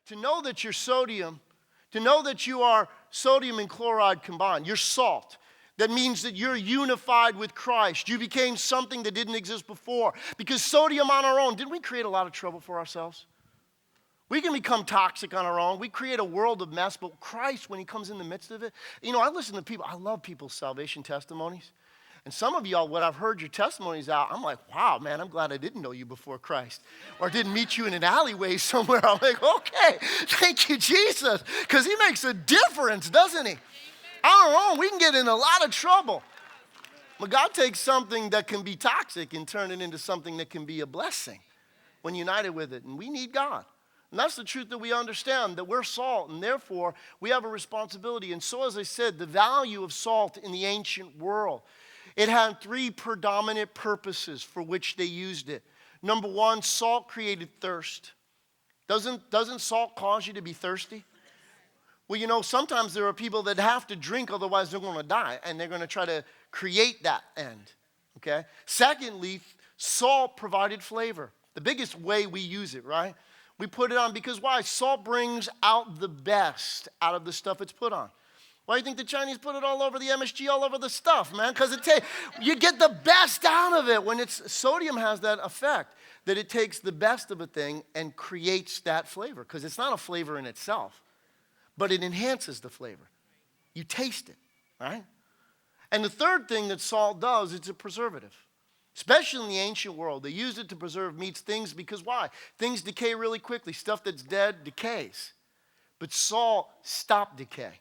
To know that you're sodium, to know that you are sodium and chloride combined. You're salt. That means that you're unified with Christ. You became something that didn't exist before. Because sodium on our own, didn't we create a lot of trouble for ourselves? We can become toxic on our own. We create a world of mess. But Christ, when he comes in the midst of it, I listen to people. I love people's salvation testimonies. And some of y'all, when I've heard your testimonies out, I'm like, wow, man, I'm glad I didn't know you before Christ. Or didn't meet you in an alleyway somewhere. I'm like, okay, thank you, Jesus. Because he makes a difference, doesn't he? On our own, we can get in a lot of trouble. But God takes something that can be toxic and turn it into something that can be a blessing when united with it. And we need God. And that's the truth that we understand, that we're salt, and therefore we have a responsibility. And so, as I said, the value of salt in the ancient world, it had three predominant purposes for which they used it. Number one, salt created thirst. Doesn't salt cause you to be thirsty? Well, sometimes there are people that have to drink, otherwise they're going to die, and they're going to try to create that end, okay? Secondly, salt provided flavor. The biggest way we use it, right? We put it on because why? Salt brings out the best out of the stuff it's put on. Why do you think the Chinese put it all over the MSG, all over the stuff, man? Because you get the best out of it. When sodium has that effect, that it takes the best of a thing and creates that flavor. Because it's not a flavor in itself, but it enhances the flavor. You taste it, right? And the third thing that salt does, it's a preservative. Especially in the ancient world, they used it to preserve meats, things, because why? Things decay really quickly. Stuff that's dead decays. But salt stopped decay.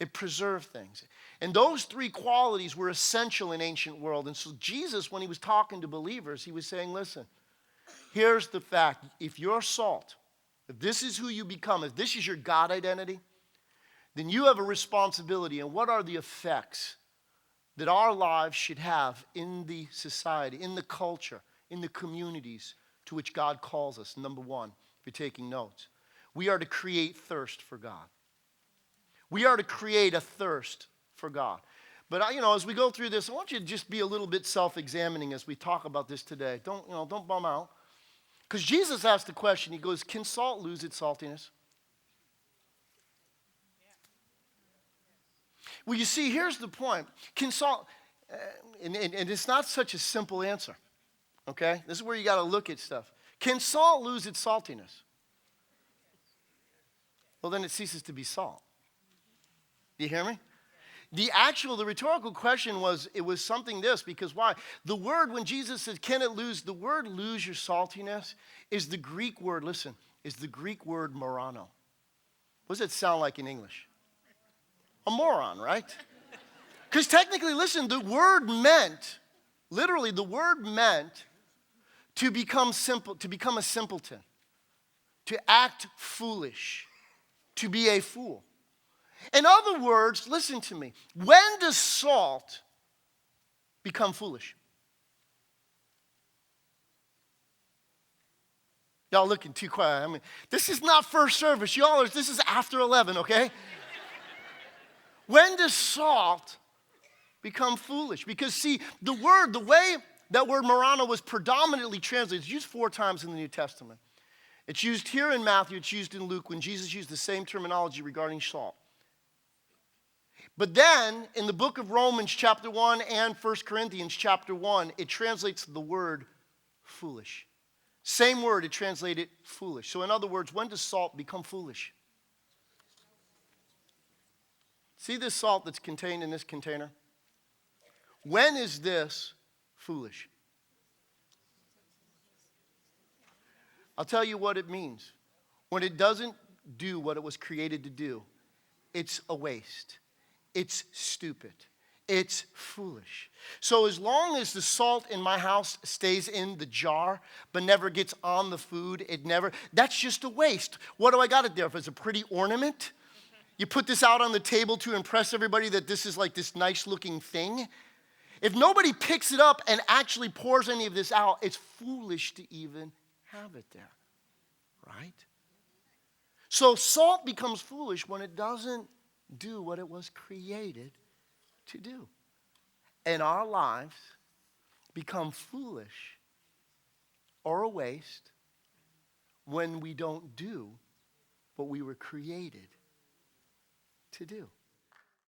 It preserved things. And those three qualities were essential in ancient world. And so Jesus, when he was talking to believers, he was saying, listen, here's the fact. If you're salt, if this is who you become, if this is your God identity, then you have a responsibility. And what are the effects that our lives should have in the society, in the culture, in the communities to which God calls us? Number one, if you're taking notes, we are to create thirst for God. We are to create a thirst for God. But as we go through this, I want you to just be a little bit self-examining as we talk about this today. Don't bum out. Because Jesus asked the question, he goes, can salt lose its saltiness? Well, you see, here's the point. Can salt, and it's not such a simple answer, okay? This is where you got to look at stuff. Can salt lose its saltiness? Well, then it ceases to be salt. Do you hear me? The rhetorical question was something this, because why? The word, when Jesus said, can it lose, the word lose your saltiness is the Greek word, listen, is the Greek word morano. What does it sound like in English? A moron, right? Because technically, listen, the word meant to become simple, to become a simpleton, to act foolish, to be a fool. In other words, listen to me. When does salt become foolish? Y'all looking too quiet. This is not first service. This is after 11, okay? When does salt become foolish? Because see, the way that word morano was predominantly translated, it's used 4 times in the New Testament. It's used here in Matthew, it's used in Luke, when Jesus used the same terminology regarding salt. But then, in the book of Romans chapter 1 and 1 Corinthians chapter 1, it translates the word foolish. Same word, it translated foolish. So in other words, when does salt become foolish? See this salt that's contained in this container? When is this foolish? I'll tell you what it means. When it doesn't do what it was created to do, it's a waste. It's stupid. It's foolish. So as long as the salt in my house stays in the jar but never gets on the food, that's just a waste. What do I got it there? If it's a pretty ornament? You put this out on the table to impress everybody that this is like this nice looking thing. If nobody picks it up and actually pours any of this out, it's foolish to even have it there, right? So salt becomes foolish when it doesn't do what it was created to do. And our lives become foolish or a waste when we don't do what we were created to do.